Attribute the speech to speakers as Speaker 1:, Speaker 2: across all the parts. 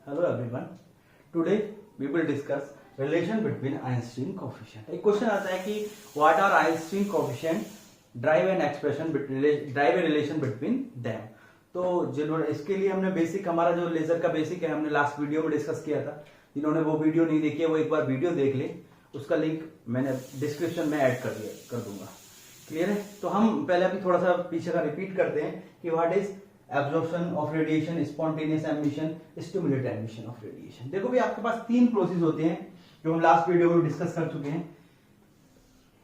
Speaker 1: Hello everyone. Today we will discuss relation between Einstein coefficient. एक question आता है कि what are Einstein coefficient drive an expression drive a relation between them. तो जिन्होंने इसके लिए हमने बेसिक हमारा जो लेजर का बेसिक है हमने लास्ट वीडियो में डिस्कस किया था. जिन्होंने वो वीडियो नहीं देखी है वो एक बार वीडियो देख ले. उसका लिंक मैंने डिस्क्रिप्शन में ऐड कर दूंगा. क्लियर है. तो हम पहले अभी थोड़ा सा पीछे का रिपीट करते हैं कि what is absorption of radiation, spontaneous emission, stimulated emission of radiation. देखो भी आपके पास तीन प्रोसेस होते हैं जो हम लास्ट वीडियो में डिस्कस कर चुके हैं.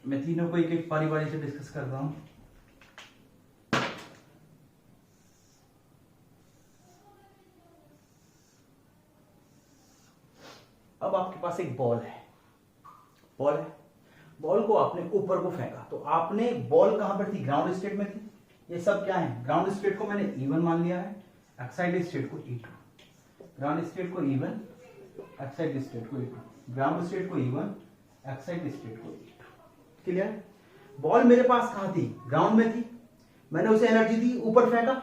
Speaker 1: मैं तीनों को एक एक बारी बारी से डिस्कस करता हूं. अब आपके पास एक बॉल है. बॉल को आपने ऊपर को फेंका तो आपने बॉल कहां पर थी? ग्राउंड स्टेट में थी. ये सब क्या है? ग्राउंड स्टेट को मैंने E1 मान लिया है, एक्साइड स्टेट को E2. ग्राउंड स्टेट को E1, एक्साइड स्टेट को E2. ग्राउंड स्टेट को E1, एक्साइड स्टेट को E2. क्लियर? बॉल मेरे पास कहां थी? ग्राउंड में थी. मैंने उसे एनर्जी दी, ऊपर फेंका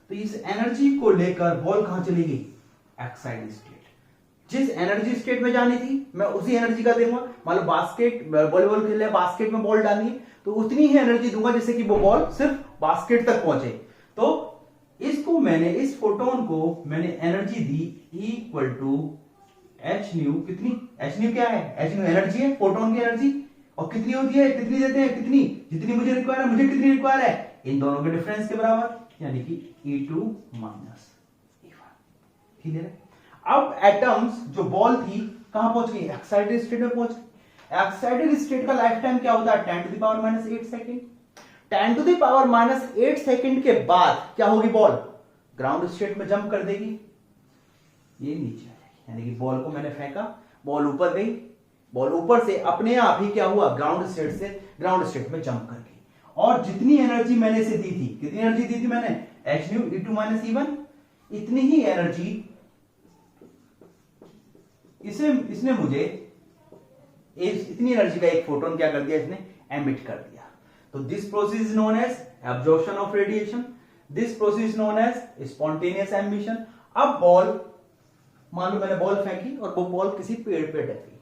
Speaker 1: तो इस एनर्जी को लेकर बॉल कहां चली गई? Exide state. जिस एनर्जी स्टेट में जानी थी मैं उसी एनर्जी का दूंगा. मान लो बास्केट वॉलीबॉल खेल रहे हैं, बास्केट में बॉल डालनी है तो उतनी ही एनर्जी दूंगा जिससे कि वो बॉल सिर्फ बास्केट तक पहुंचे. तो इसको मैंने इस फोटोन को मैंने एनर्जी दी इक्वल टू एच न्यू. कितनी? एच न्यू क्या है? एच न्यू एनर्जी है, फोटोन की एनर्जी. और कितनी होती है? कितनी देते हैं? कितनी? जितनी मुझे रिक्वायर है. मुझे कितनी रिक्वायर है? इन दोनों के डिफरेंस के बराबर, यानी कि E2 माइनस E1. क्लियर है. अब एटम्स जो बॉल थी कहां पहुंच गई? एक्साइटेड स्टेट में पहुंच गई. एक्साइटेड स्टेट का लाइफ टाइम क्या होता है? 10 to the power minus 8 second. 10 to the power minus 8 second के बाद क्या होगी? बॉल ग्राउंड स्टेट में जंप कर देगी. ये नीचे आ जाएगी. यानी कि बॉल को मैंने फेंका, बॉल ऊपर गई. बॉल ऊपर से अपने आप ही क्या हुआ? ग्राउंड स्टेट से ग्राउंड स्टेट में जंप कर गई. और जितनी एनर्जी मैंने इसे दी थी, कितनी एनर्जी दी थी मैंने? H new E2 minus E1. इतनी ही एनर्जी इसने मुझे इतनी एनर्जी का एक फोटोन क्या कर दिया? इसने एमिट कर दिया. तो this process is known as absorption of radiation. This process is known as spontaneous emission. अब बॉल, मान लो मैंने बॉल फेंकी और वो बॉल किसी पेड़ पे अटक गई.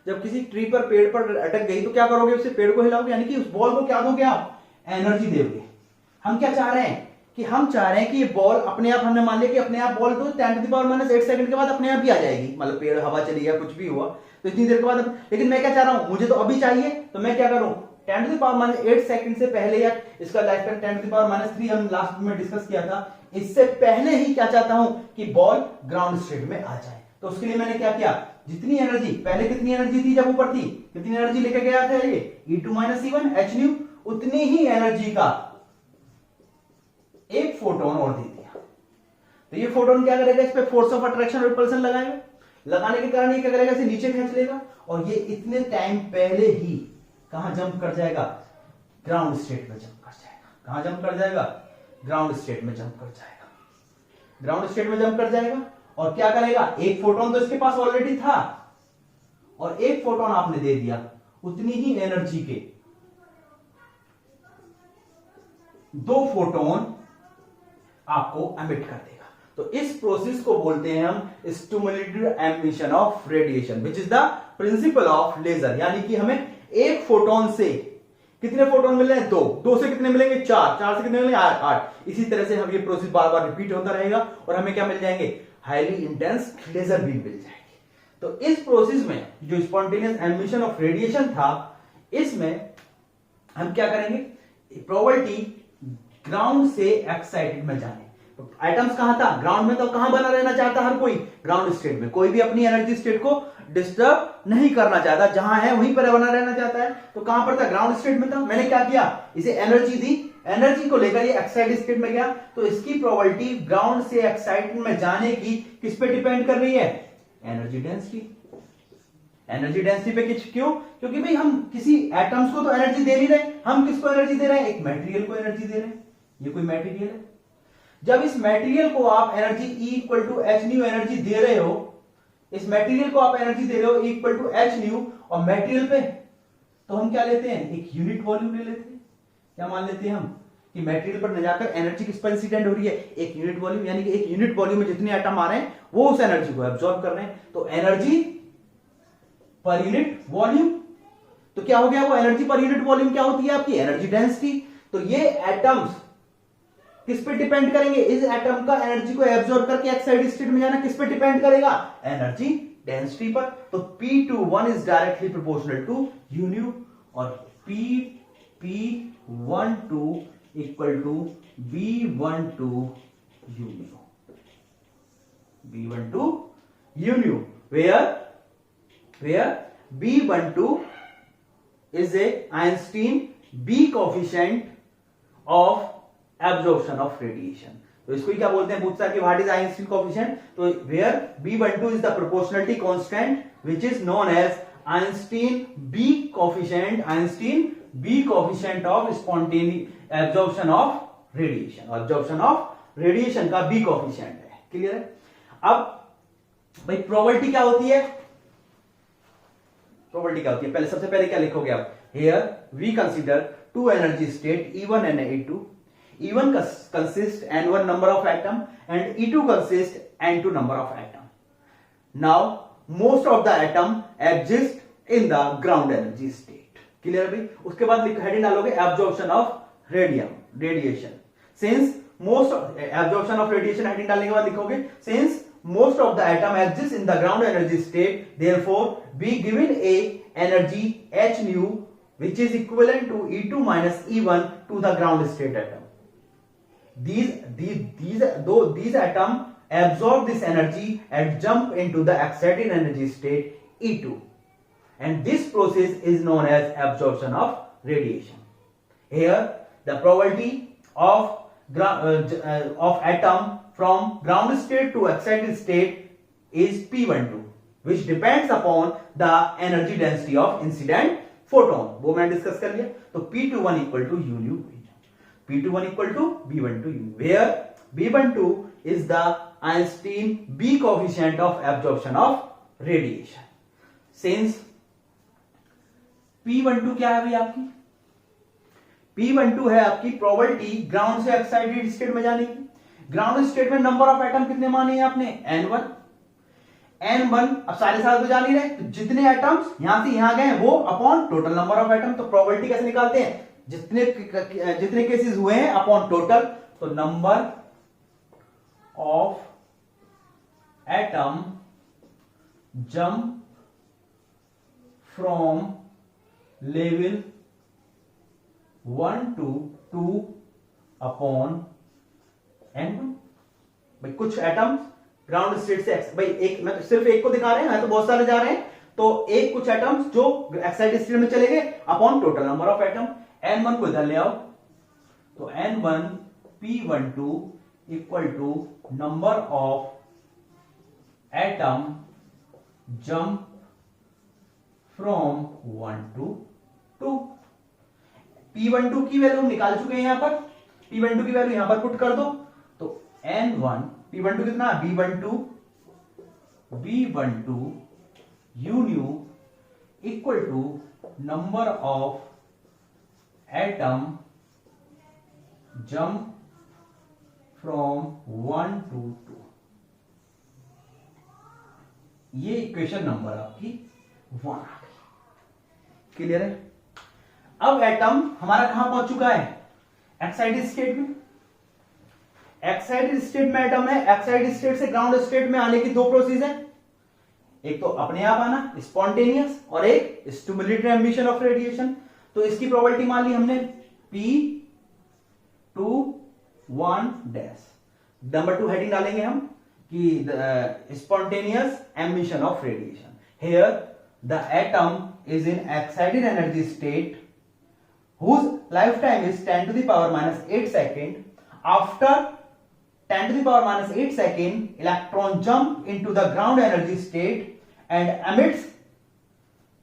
Speaker 1: जब किसी ट्री पर, पेड़ पर अटक गई तो क्या करोगे? उससे पेड़ को हिलाओगे, यानी कि उस बॉल को क्या दोगे? आप एनर्जी दोगे. हम क्या चाह रहे हैं कि हम चाह रहे हैं कि ये बॉल अपने आप, हमने मान लिया कि अपने आप बॉल तो 10 to the power minus 8 second के बाद अपने आप ही आ जाएगी. मतलब पेड़, हवा चली या कुछ भी हुआ तो इतनी देर के बाद. लेकिन मैं क्या चाह रहा हूं? मुझे तो अभी चाहिए. तो मैं क्या करूं? 10 to the power minus 8 second से पहले, या इसका life time 10 to the power minus 3 हम लास्ट में डिस्कस किया था, इससे पहले ही क्या चाहता हूं कि बॉल ग्राउंड स्टेट में आ जाए. तो उसके लिए मैंने क्या किया? जितनी एनर्जी पहले, कितनी एनर्जी थी जब ऊपर थी, कितनी एनर्जी लेके गया था ये? E2 minus E1 H new. उतनी ही एनर्जी का एक फोटोन और दे दिया. तो ये फोटोन क्या करेगा? इस पे फोर्स ऑफ अट्रैक्शन और रिपल्सन लगाएगा. लगाने के कारण ये क्या करेगा? इसे नीचे खींच लेगा और ये इतने टाइम पहले ही कहां जंप कर जाएगा? ग्राउंड स्टेट में जंप कर जाएगा. कहां जंप कर जाएगा? ग्राउंड स्टेट में जंप कर जाएगा. ग्राउंड स्टेट में जंप कर जाएगा और क्या करेगा? एक फोटोन तो इसके पास ऑलरेडी था और एक फोटोन आपने दे दिया. उतनी ही एनर्जी के दो फोटोन आपको एमिट कर देगा. तो इस प्रोसेस को बोलते हैं हम stimulated emission of radiation, which is the principle of laser. यानी कि हमें एक फोटोन से कितने फोटोन मिल रहे हैं? दो से कितने मिलेंगे? चार से कितने मिलेंगे? 8. इसी तरह से हम ये प्रोसेस बार बार रिपीट होता रहेगा और हमें क्या मिल जाएंगे? हाईली इंटेंस लेजर बीम मिल जाएगी. तो इस प्रोसेस में जो स्पॉन्टेनियस एमिशन ऑफ रेडिएशन था, इसमें हम क्या करेंगे? प्रोबेबिलिटी ग्राउंड से एक्साइटेड में जाने. तो एटम्स कहां था? ग्राउंड में. तो कहां बना रहना चाहता हर कोई? ग्राउंड स्टेट में. कोई भी अपनी एनर्जी स्टेट को डिस्टर्ब नहीं करना चाहता. जहां है वहीं पर बना रहना चाहता है. तो कहां पर था? ग्राउंड स्टेट में था. मैंने क्या किया? इसे एनर्जी दी. एनर्जी को लेकर ये एक्साइटेड स्टेट में गया. तो इसकी प्रोबेबिलिटी ग्राउंड से एक्साइटेड में जाने की किस पे डिपेंड कर रही है? Energy density. एनर्जी डेंसिटी पे क्यों? क्योंकि भाई हम किसी एटम्स को तो एनर्जी दे नहीं रहे. हम किसको एनर्जी दे रहे हैं? एक मटेरियल को एनर्जी दे रहे हैं. ये कोई मटेरियल है. जब इस मटेरियल को आप energy E equal to H nu energy दे रहे हो, इस मटेरियल को आप एनर्जी दे रहे हो E equal to H nu, और मटेरियल पे तो हम क्या लेते हैं? एक यूनिट वॉल्यूम ले लेते हैं. क्या मान लेते हैं हम कि मटेरियल पर न जाकर एनर्जी किस पर इंसिडेंट हो रही है, एक यूनिट वॉल्यूम, यानी कि एक यूनिट वॉल्यूम में जितने एटम आ रहे हैं वो उस एनर्जी को एब्जॉर्ब कर रहे हैं। तो एनर्जी पर यूनिट वॉल्यूम, तो क्या हो गया वो एनर्जी पर यूनिट वॉल्यूम क्या होती है आपकी एनर्जी डेंसिटी। तो ये एटम्स किस पे डिपेंड करेंगे, इस एटम का एनर्जी को एब्जॉर्ब करके एक्साइड स्टेट में जाना किस पे डिपेंड करेगा, एनर्जी डेंसिटी पर। तो P21 is directly proportional to u और P12 equal to B12 u, where B12 is a Einstein B coefficient of absorption of radiation। तो इसको क्या बोलते हैं, पूछता है कि व्हाट इज आइंस्टीन कोएफिशिएंट। तो where B12 is the proportionality constant which is known as Einstein B coefficient of spontaneous absorption of radiation का बी कोएफिशिएंट है। क्लियर है। अब भाई प्रोबेबिलिटी क्या होती है, पहले सबसे पहले क्या लिखोगे आप, here we consider two energy state E1 and E2। E1 consists N1 number of atom and E2 consists N2 number of atom। Now most of the atom exist in the ground energy state। Clear भाई। उसके बाद heading डालोगे absorption of radiation. Since most absorption of radiation heading डालने के बाद लिखोगे since most of the atom exists in the ground energy state, therefore be given a energy h nu which is equivalent to E2 minus E1 to the ground state atom। These atom absorb this energy and jump into the excited energy state E2, and this process is known as absorption of radiation। Here the probability of atom from ground state to excited state is P12, which depends upon the energy density of incident photon। वो मैंने discuss कर लिया। तो P21 equal to u, P21 equal to B12 u, where B12 is the Einstein B coefficient of absorption of radiation। Since P12 क्या है भाई आपकी, P12 है आपकी प्रोबेबिलिटी ग्राउंड से एक्साइटेड स्टेट में जाने की। ग्राउंड स्टेट में नंबर ऑफ एटम कितने माने हैं आपने, N1। अब सारे साल तो जान ही रहे, तो जितने एटम्स यहां से यहां गए वो upon total number of atom. तो प्रोबेबिलिटी कैसे निकालते हैं, जितने केसेस हुए हैं अपॉन टोटल। तो number of atom jump from level 1 to 2 upon N1। भाई कुछ एटम्स ग्राउंड स्टेट से भाई एक, मैं तो सिर्फ एक को दिखा रहे हैं, तो बहुत सारे जा रहे हैं। तो एक कुछ एटम्स जो एक्साइटेड स्टेट में चले गए upon total number of atom. N1 को इधर ले आओ, तो N1 P12 equal to number of atom jump from 1 to 2। P12 की वैल्यू निकाल चुके हैं यहां पर, P12 की वैल्यू यहां पर पुट कर दो। तो N1 P12 कितना, B12 u nu equal to number of atom jump from 1 to 2। ये इक्वेशन नंबर आपकी 1 आ गई। क्लियर है। अब एटम हमारा कहां पहुंच चुका है, एक्साइटेड स्टेट में। एक्साइटेड स्टेट में एटम है, एक्साइटेड स्टेट से ग्राउंड स्टेट में आने की दो प्रोसेस है, एक तो अपने आप आना स्पॉन्टेनियस और एक स्टिमुलेटेड एमिशन ऑफ रेडिएशन। तो इसकी प्रोबेबिलिटी मान ली हमने P21 डैश, नंबर 2 हेडिंग डालेंगे हम कि spontaneous emission of radiation. Here the atom is in excited energy state whose lifetime is 10 to the power minus 8 second. After 10 to the power minus 8 second, electron jump into the ground energy state and emits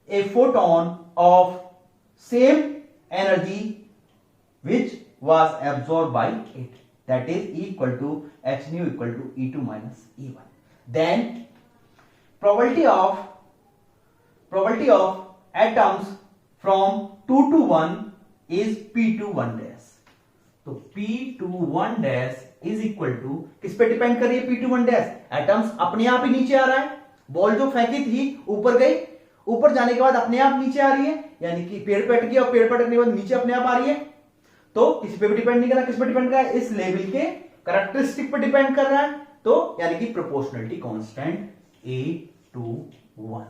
Speaker 1: a photon of same energy which was absorbed by it, that is equal to h nu equal to E2 minus E1. Then probability of atoms from 2 to 1 is P21 dash। तो P21 dash is equal to, किस पे depend कर रही है P21 dash? Atoms अपने आप ही नीचे आ रहा है, बॉल जो फेंकी थी ऊपर गई, ऊपर जाने के बाद अपने आप नीचे आ रही है, यानी कि पेड़ पे अटकी और पेड़ पे अटकने के बाद नीचे अपने आप आ रही है। तो किसी पे भी डिपेंड नहीं कर रहा, किस पे डिपेंड कर रहा है? इस लेवल के कैरेक्टरिस्टिक पे डिपेंड कर रहा है, तो यानी कि proportionality constant A21।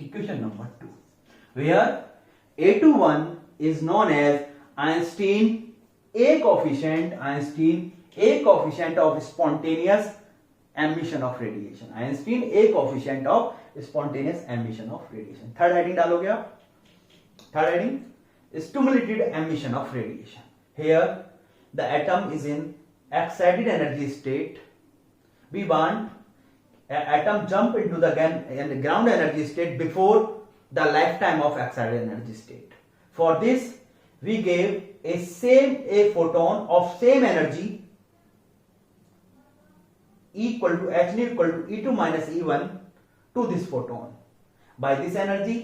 Speaker 1: Equation number 2, where A21 is known as Einstein A coefficient of spontaneous emission of radiation। Einstein A coefficient of spontaneous emission of radiation। Third heading डालोगे आप, third heading stimulated emission of radiation। Here the atom is in excited energy state, we want atom jump into the ground energy state before the lifetime of excited energy state। For this we gave a photon of same energy equal to h equal to E2 minus E1 to this photon। By this energy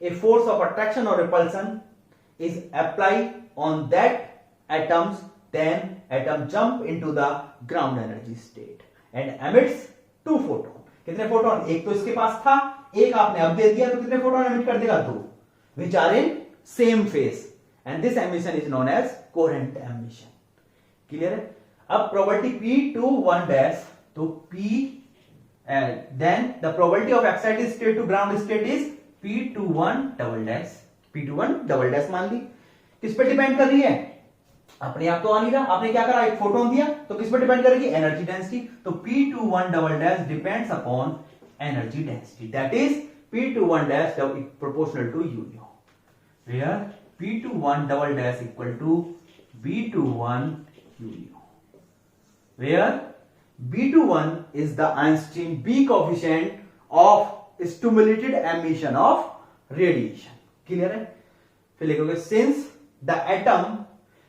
Speaker 1: a force of attraction or repulsion is applied on that atoms, then atom jump into the ground energy state and emits two photon। कितने photon? एक तो इसके पास था, एक आपने अब दे दिया, तो कितने फोटोन एमिट कर देगा? दो, which are in same phase and this emission is known as coherent emission। Clear है? अब प्रोबेबिलिटी P21 डैश, तो then the probability of excited state to ground state is P21 double dash. P21 double dash मान ली, किस पे depend कर रही है? अपने आप तो आ नहीं रहा, आपने क्या करा? एक फोटोन दिया, तो किस पे डिपेंड करेगी? Energy density. तो P21 double dash depends upon energy density, that is P21 dash proportional to U, where P21 double dash equal to B21 U, where B21 is the Einstein B coefficient of stimulated emission of radiation। Clear है? फिर लिखोगे since the atom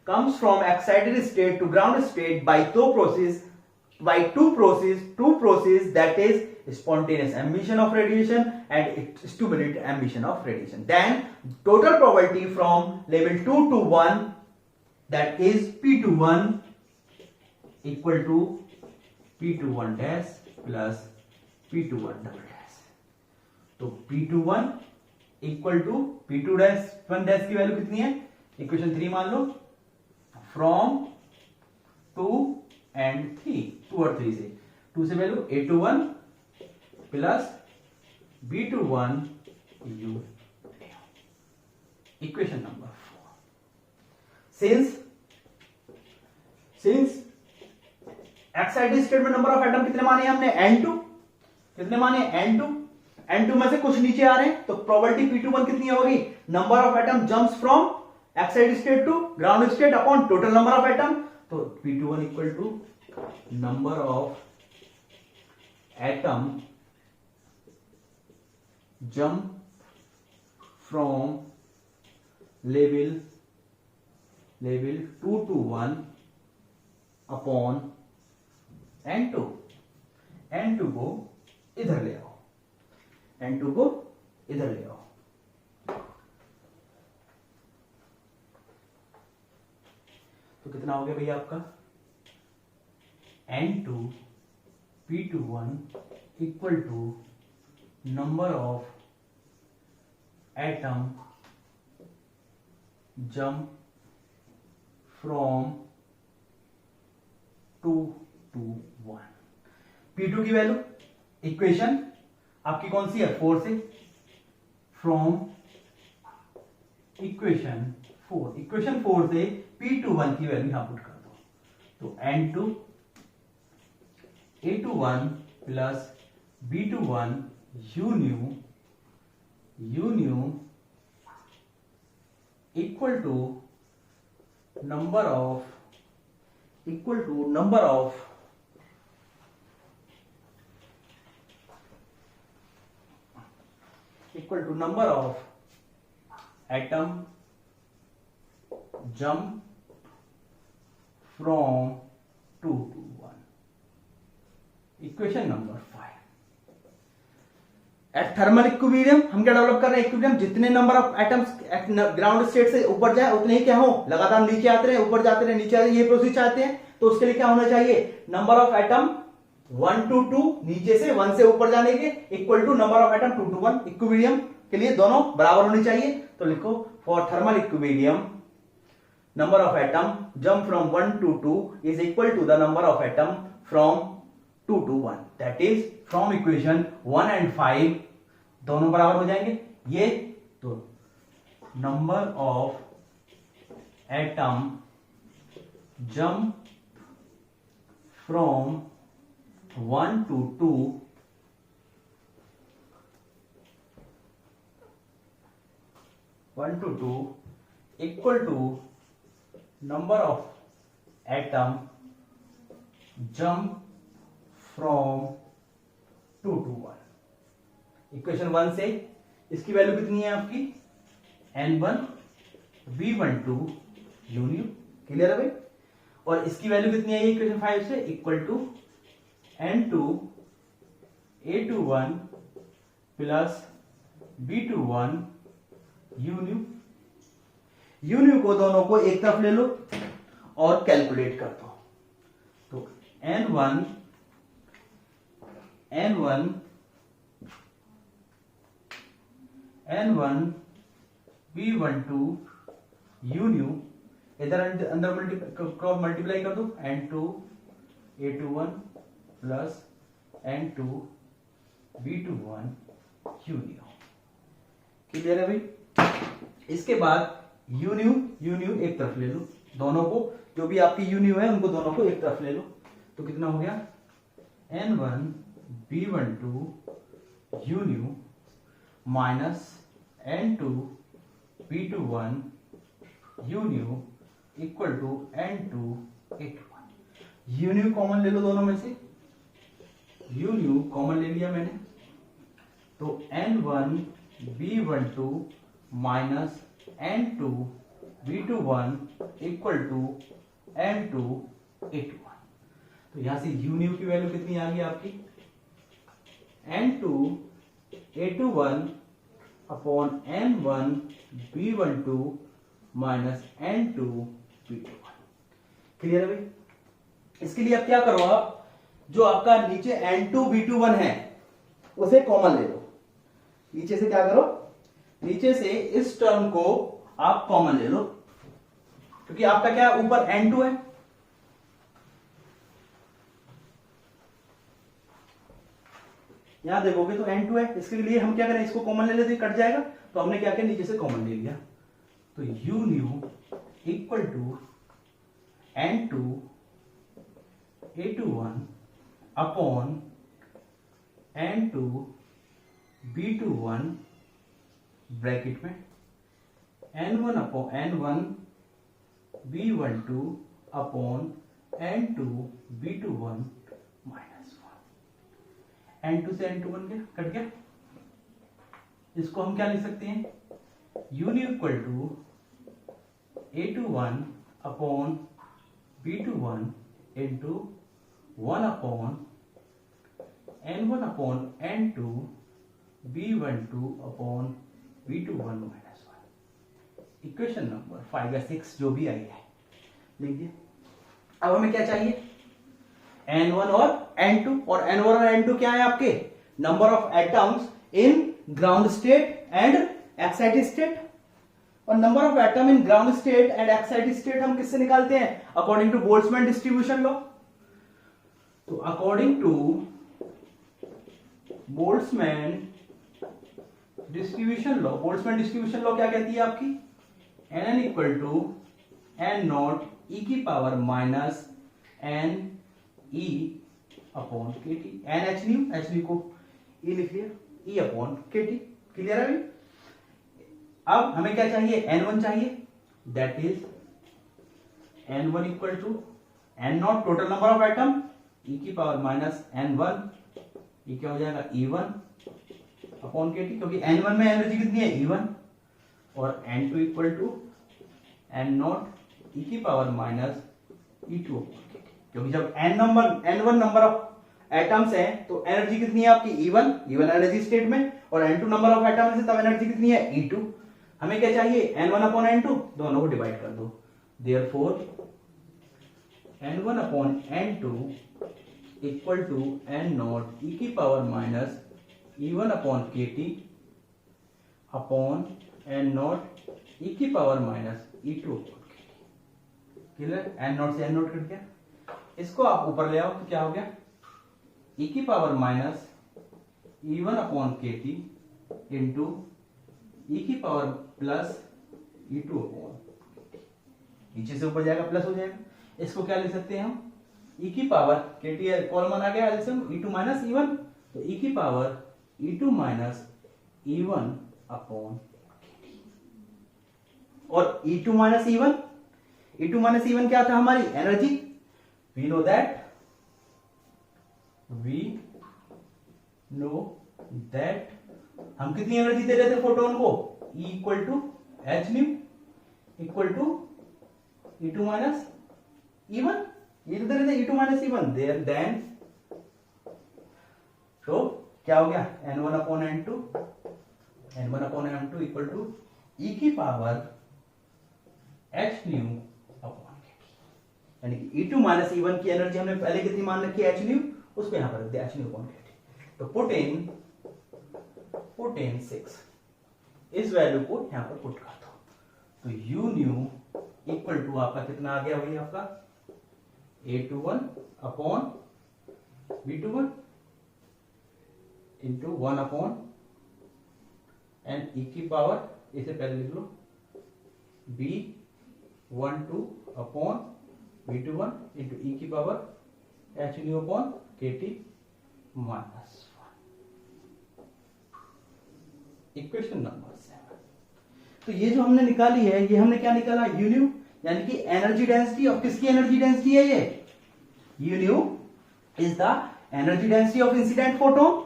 Speaker 1: comes from excited state to ground state by two process that is spontaneous emission of radiation and stimulated emission of radiation, then total probability from level 2 to 1, that is P21 equal to P21 dash plus P21 double dash। तो P21 equal to P2 dash 1 dash की value कितनी है? Equation 3 मान लो, from 2 and 3, 2 और 3 से, 2 से value A21 plus B21 U। Equation number 4, since excited state में number of atom कितने माने हमने? N2। कितने माने? N2 में से कुछ नीचे आ रहे हैं, तो प्रोबेबिलिटी P21 कितनी होगी? Number of atom jumps from excited state to ground state upon total number of atom. तो P21 equal to number of atom jump from level 2 to 1 upon N2। N2 को इधर ले आओ, N2 को इधर ले आओ, तो कितना हो गया भैया आपका? N2 P21 equal to number of atom jump from 2 to 1। P2 की वैल्यू इक्वेशन आपकी कौन सी है? 4 से, फ्रॉम इक्वेशन 4 से P21 की वैल्यू यहां पुट कर दो, तो N2 A21 plus B21 U nu equal to number of atom jump from 2 to 1। Equation number 5, at thermal equilibrium हम क्या डेवलप कर रहे हैं, इक्विलिब्रियम जितने number of atoms ground state से ऊपर जाए उतने ही क्या हो, लगातार नीचे आते रहे, ऊपर जाते रहे, नीचे आते रहे, ये प्रोसेस चाहते हैं। तो उसके लिए क्या होना चाहिए, नंबर ऑफ एटम 1 to 2 नीचे से 1 से ऊपर जाने के equal to number of atom 2 to 1। Equilibrium के लिए दोनों बराबर होने चाहिए। तो लिखो for thermal equilibrium number of atom jump from 1 to 2 is equal to the number of atom from 2 to 1, that is from equation 1 and 5 दोनों बराबर हो जाएंगे। ये तो number of atom jump from 1 to 2 1 to 2 equal to number of atom jump from 2 to 1। Equation 1 से इसकी value कितनी है आपकी, N1 B12 यूनियन, क्लियर है भाई। और इसकी वैल्यू कितनी है इक्वेशन 5 से, equal to N2 A21 plus B21 U nu. U nu को दोनों को एक तरफ ले लो और कैलकुलेट कर दो। तो N1 B12 यूनियन इधर अंदर क्रॉस मल्टीप्लाई कर दो, N2 A21 plus N2 B21 union, clear है भाई। इसके बाद यूनियन एक तरफ ले लो, दोनों को जो भी आपकी यूनियन है उनको दोनों को एक तरफ ले लो। तो कितना हो गया, N1 B12 U nu minus N2 B21 U nu equal to N2 A21। U nu common ले लो दोनों में से, यूनियन कॉमन ले लिया मैंने, तो N1 B12 minus N2 B21 equal to N2 A21। तो यहां से यूनियन की वैल्यू कितनी आ गई आपकी, N2 A21 upon N1 B12 minus N2 B21, clear है भाई। इसके लिए आप क्या करो, आप जो आपका नीचे N2 B21 है उसे कॉमन ले लो। नीचे से क्या करो, नीचे से इस टर्म को आप कॉमन ले लो, क्योंकि आपका क्या ऊपर N2 है, यहां देखोगे तो N2 है। इसके लिए हम क्या करें, इसको कॉमन ले लेते, कट जाएगा। तो हमने क्या किया, नीचे से कॉमन ले लिया। तो U nu equal to N2 A21 upon N2 B21 bracket में N1 upon N1 B12 upon N2 B21 minus 1। N2 से N2 बन गया, कट गया। इसको हम क्या लिख सकते हैं, U nu equal to A21 upon B21 into 1 upon N1 upon N2 B12 upon B21 minus 1। Equation number 5 या 6 जो भी आई है लिख दिया। अब हमें क्या चाहिए, N1 और N2, और N1 और N2 क्या है आपके, number of atoms in ground state and excited state. और number of atom in ground state and excited state हम किससे निकालते हैं, according to Boltzmann distribution law. तो according to Boltzmann distribution law, Boltzmann distribution law क्या कहती है आपकी, N equal to N naught e की power minus N e upon K T. N h nu को ई लिख लिया, e upon K T, clear है। अब हमें क्या चाहिए, N1 चाहिए, that is N1 equal to N naught total number of atom e की पावर माइनस N1, ये क्या हो जाएगा E1 अपॉन के टी, क्योंकि N1 में एनर्जी कितनी है E1, और N2 equal to N naught e की power minus E2 upon K T, क्योंकि जब N1 नंबर ऑफ एटम्स हैं तो एनर्जी कितनी है आपकी E1, E1 एनर्जी स्टेट में, और N2 नंबर ऑफ एटम्स है तब एनर्जी कितनी है E2। हमें क्या चाहिए N1 अपॉन N2, दोनों को डिवाइड कर दो, therefore N1 upon N2 equal to N naught e की power minus E1 upon KT upon N naught e की power minus E2। Clear, N naught से N नॉट कट गया, इसको आप ऊपर ले आओ तो क्या हो गया ई की power minus E1 upon KT into e की पावर प्लस E2 अपॉन, नीचे से ऊपर जाएगा प्लस हो जाएगा, इसको क्या लिख सकते हैं हम ई की पावर KT कॉमन आ गया E2 माइनस E1, तो ई की power E2 minus E1 upon, और E2 माइनस E1 क्या था हमारी एनर्जी, we know that हम कितनी एनर्जी दे रहे थे फोटोन को, E equal to H nu equal to E2 minus E1, ये तो दे रहे थे E2 माइनस E1, देन तो क्या हो गया N1 upon N2 equal to E की पावर एच न्यू अपॉन, यानी कि E2 माइनस E1 की एनर्जी हमने पहले कितनी मान रखी है एच न्यू, उसको यहां पर रख दिया एच न्यू अपॉन KT। तो पुट इन 6, इस वैल्यू को यहां पर पुट कर दो, तो U न्यू इक्वल टू आपका कितना आ गया, वही आपका A21 upon B21 into 1 upon N E की पावर, इसे पहले लिख लो B12 upon B21 into e की power H nu upon KT minus 1, equation number 7। तो ये जो हमने निकाली है, ये हमने क्या निकाला U न्यू, यानी कि एनर्जी डेंसिटी ऑफ, किसकी एनर्जी डेंसिटी है ये, U new is the energy density of incident photon.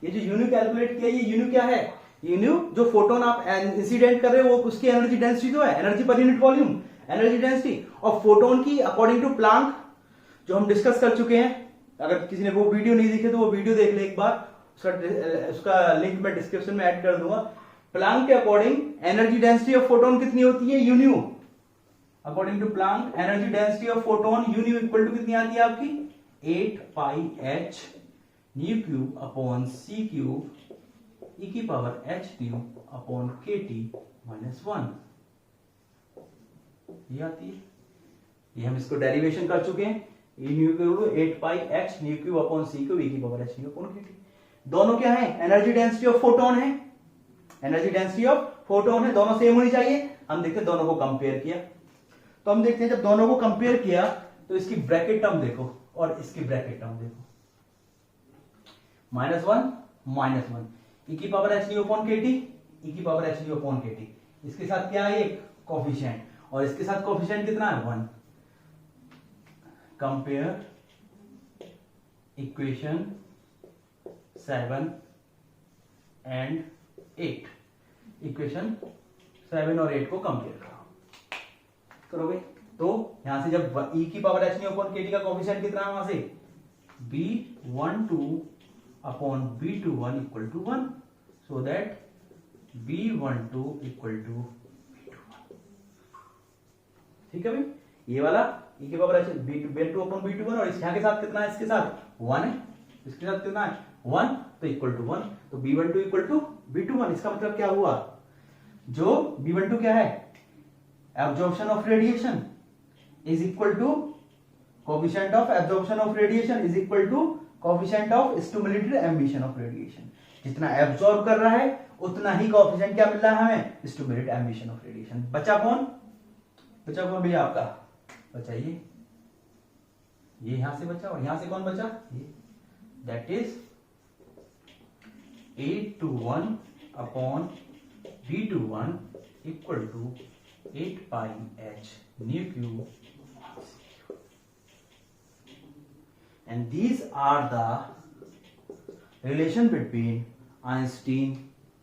Speaker 1: ये जो U न्यू कैलकुलेट किया, ये U न्यू क्या है, U न्यू जो फोटोन आप इंसिडेंट कर रहे हो वो उसकी एनर्जी डेंसिटी जो है, energy per unit volume, energy density और फोटोन की अकॉर्डिंग टू प्लांक जो हम डिस्कस कर चुके हैं। अगर किसी ने वो वीडियो नहीं देखे तो वो वीडियो देख ले एक बार, उसका लिंक मैं डिस्क्रिप्शन में ऐड कर दूंगा। प्लांक के according energy density of photon कितनी होती है U nu, according to Planck energy density of photon U nu equal to कितनी आती है आपकी 8 pi h nu cube upon c cube e की power h cube upon KT minus 1, ये आती है। ये हम इसको डेरिवेशन कर चुके हैं, e new cube 8 pi h nu cube upon c cube e की power h nu upon KT। दोनों क्या है, एनर्जी डेंसिटी ऑफ फोटोन है, एनर्जी डेंसिटी ऑफ फोटोन है, दोनों सेम होनी चाहिए। हम देखते हैं दोनों को कंपेयर किया, तो हम देखते हैं जब दोनों को कंपेयर किया तो इसकी ब्रैकेट टर्म देखो और इसकी ब्रैकेट टर्म देखो, -1 e की power h nu upon KT, e की power h nu upon KT, इसके साथ क्या है एक कोफिशिएंट, और इसके साथ कोफिशिएंट कितना है 1। कंपेयर इक्वेशन 7 एंड 8, इक्वेशन 7 और 8 को कंपेयर करोगे तो यहां से जब e की power h nu upon KT का कोफिशिएंट कितना है, वहां से B12 upon B21 equal to 1, so that B12 equal to B21। ठीक है भाई, ये वाला e की power h B2 upon B21, और यहाँ के साथ कितना है, इसके साथ 1 है, इसके साथ कितना है 1, तो इक्वल टू 1, तो B12 इक्वल टू B21। इसका मतलब क्या हुआ, जो B12 क्या है, absorption of radiation is equal to coefficient of absorption of radiation is equal to coefficient of stimulated emission of radiation. जितना एब्जॉर्ब कर रहा है उतना ही कोफिशिएंट क्या मिल रहा है हमें, स्टिमुलेटेड एमिशन ऑफ रेडिएशन। बचा कौन भैया आपका, बचा ये यहां से बचा, और यहां से कौन बचा, ये, that is 821 upon B21 equal to 8 pi h nu cube, and these are the relation between Einstein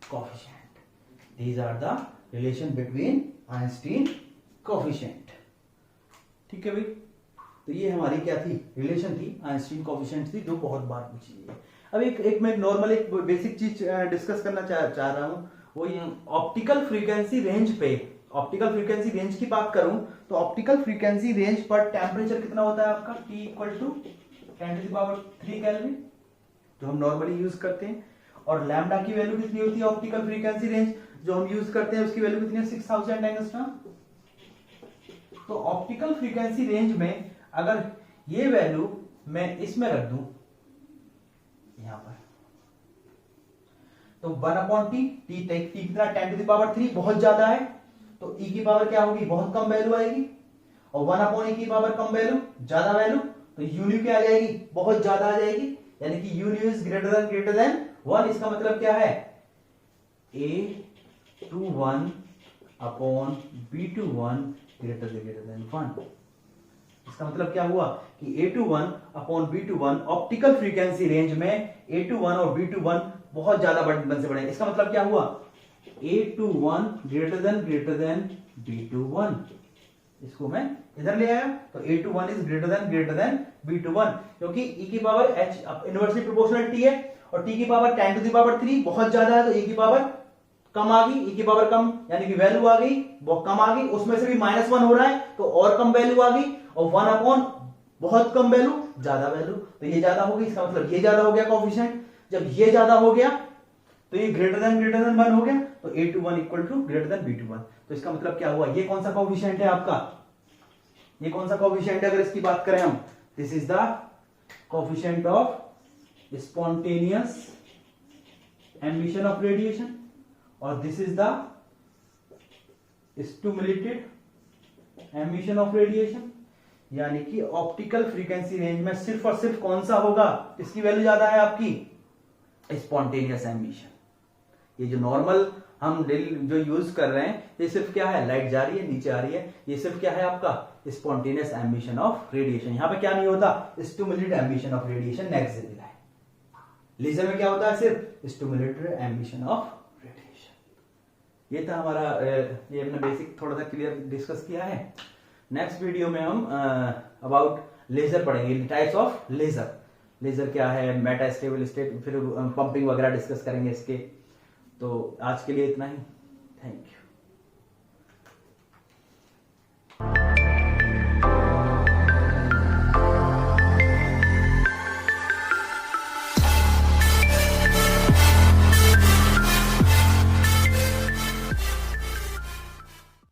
Speaker 1: coefficient. These are the relation between Einstein coefficient. ठीक है भाई, तो ये हमारी क्या थी, रिलेशन थी, आइंस्टीन कोएफिशिएंट थी, जो बहुत बार पूछी है। अब एक मैं नॉर्मल एक बेसिक चीज डिस्कस करना चाह रहा हूँ, वो ये ऑप्टिकल फ्रीक्वेंसी रेंज पे, ऑप्टिकल फ्रीक्वेंसी रेंज की बात करूं तो ऑप्टिकल फ्रीक्वेंसी रेंज पर टेम्परेचर कितना होता है आपका, T इक्वल टू 10⁻³ केल्विन, जो हम नॉर्मली यूज करते हैं। और लैम्डा की वैल्यू कितनी होती है ऑप्टिकल फ्रीक्वेंसी रेंज जो हम यूज करते हैं, उसकी वैल्यू कितनी है, 6000 एंगस्ट्रॉम। तो ऑप्टिकल फ्रीक्वेंसी रेंज में अगर ये वैल्यू मैं इसमें रख दूं यहां पर, तो 1/T, T कितना 10⁻³ बहुत ज्यादा है, तो e की पावर क्या होगी, बहुत कम वैल्यू आएगी। और 1/e की पावर कम वैल्यू, ज्यादा वैल्यू, तो यून्यू क्या आ जाएगी, बहुत ज्यादा आ जाएगी, यानी कि यून्यू इज ग्रेटर देन 1। इसका मतलब क्या है, A21 upon B21 greater than 1। इसका मतलब क्या हुआ कि A21 upon B21 optical frequency range में A21 और B21 बहुत ज्यादा बन से बढ़ेंगे। इसका मतलब क्या हुआ, A21 ग्रेटर देन B21। इसको मैं इधर ले आया, तो A21 is greater than B21, क्योंकि e की power h inversely proportional t है, और t की पावर 10⁻³ बहुत ज्यादा है, तो e की पावर कम आ गई, e की पावर कम यानी कि वैल्यू आ गई बहुत कम आ गई, उसमें से भी -1 हो रहा है तो और कम वैल्यू आ गई, और 1 अपॉन बहुत कम वैल्यू ज्यादा वैल्यू, तो ये ज्यादा होगी। इसका मतलब ये ज्यादा हो गया कोएफिशिएंट। जब ये ज्यादा हो गया तो ये ग्रेटर देन 1 हो गया, तो A21 equal to greater than B21। तो इसका मतलब क्या हुआ, ये कौन सा कोएफिशिएंट है आपका, ये कौन सा कोएफिशिएंट है अगर इसकी बात करें हम, this is the coefficient of spontaneous emission of radiation, और this is the stimulated emission of radiation. यानी कि ऑप्टिकल फ्रीक्वेंसी रेंज में सिर्फ और सिर्फ कौन सा होगा, इसकी वैल्यू ज्यादा है आपकी, स्पॉन्टेनियस एमिशन। ये जो नॉर्मल हम जो यूज कर रहे हैं, ये सिर्फ क्या है, लाइट जा रही है नीचे आ रही है, ये सिर्फ क्या है आपका, स्पॉन्टेनियस एमिशन ऑफ रेडिएशन। यहां पे क्या नहीं होता, stimulated emission of radiation next है। लेजर में क्या होता है, सिर्फ स्टिमुलेटेड एमिशन ऑफ रेडिएशन। ये था हमारा, ये हमने बेसिक थोड़ा सा क्लियर डिस्कस किया है। नेक्स्ट वीडियो में हम अबाउट लेजर पढ़ेंगे, टाइप्स ऑफ लेजर, लेजर क्या है, मेटा स्टेबल स्टेट, फिर पंपिंग वगैरह डिस्कस करेंगे इसके। तो आज के लिए इतना ही, थैंक यू।